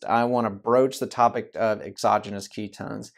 I want to broach the topic of exogenous ketones.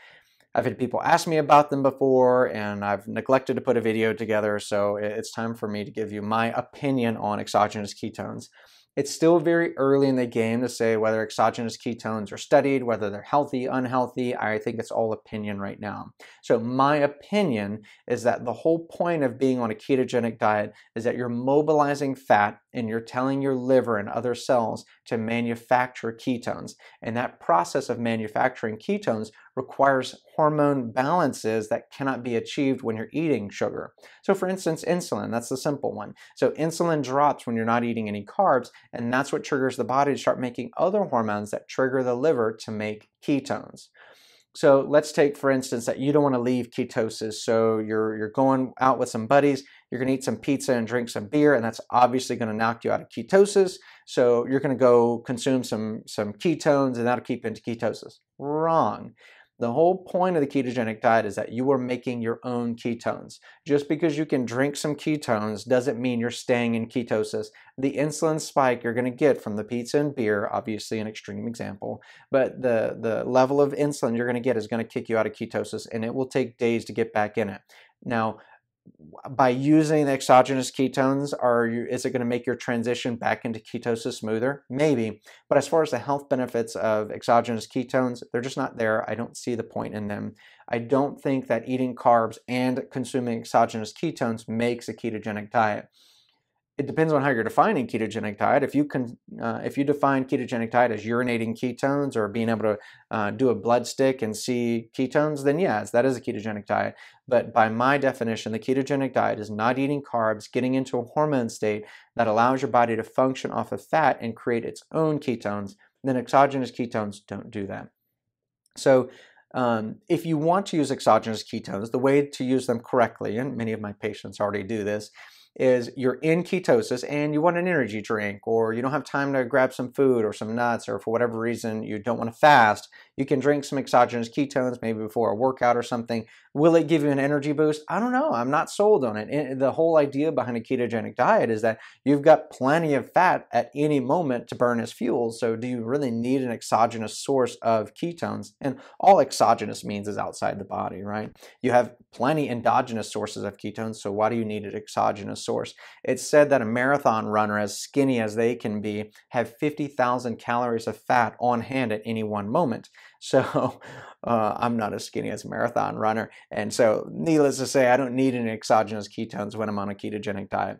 I've had people ask me about them before, and I've neglected to put a video together, so it's time for me to give you my opinion on exogenous ketones. It's still very early in the game to say whether exogenous ketones are studied, whether they're healthy, unhealthy. I think it's all opinion right now. So my opinion is that the whole point of being on a ketogenic diet is that you're mobilizing fat and you're telling your liver and other cells to manufacture ketones. And that process of manufacturing ketones requires hormone balances that cannot be achieved when you're eating sugar. So for instance, insulin, that's the simple one. So insulin drops when you're not eating any carbs, and that's what triggers the body to start making other hormones that trigger the liver to make ketones. So let's take, for instance, that you don't want to leave ketosis. So you're going out with some buddies, you're going to eat some pizza and drink some beer, and that's obviously going to knock you out of ketosis. So you're going to go consume some ketones, and that'll keep you into ketosis. Wrong. The whole point of the ketogenic diet is that you are making your own ketones. Just because you can drink some ketones doesn't mean you're staying in ketosis. The insulin spike you're going to get from the pizza and beer, obviously an extreme example, but the level of insulin you're going to get is going to kick you out of ketosis, and it will take days to get back in it. Now, by using the exogenous ketones, is it going to make your transition back into ketosis smoother? Maybe. But as far as the health benefits of exogenous ketones, they're just not there. I don't see the point in them. I don't think that eating carbs and consuming exogenous ketones makes a ketogenic diet. It depends on how you're defining ketogenic diet. If you define ketogenic diet as urinating ketones or being able to do a blood stick and see ketones, then yes, that is a ketogenic diet. But by my definition, the ketogenic diet is not eating carbs, getting into a hormone state that allows your body to function off of fat and create its own ketones. Then exogenous ketones don't do that. So if you want to use exogenous ketones, the way to use them correctly, and many of my patients already do this, is you're in ketosis and you want an energy drink, or you don't have time to grab some food or some nuts, or for whatever reason you don't want to fast, you can drink some exogenous ketones maybe before a workout or something. Will it give you an energy boost? I don't know. I'm not sold on it. The whole idea behind a ketogenic diet is that you've got plenty of fat at any moment to burn as fuel. So do you really need an exogenous source of ketones? And all exogenous means is outside the body, right? You have plenty endogenous sources of ketones, so why do you need an exogenous source? It's said that a marathon runner, as skinny as they can be, have 50,000 calories of fat on hand at any one moment. So I'm not as skinny as a marathon runner. And so needless to say, I don't need any exogenous ketones when I'm on a ketogenic diet.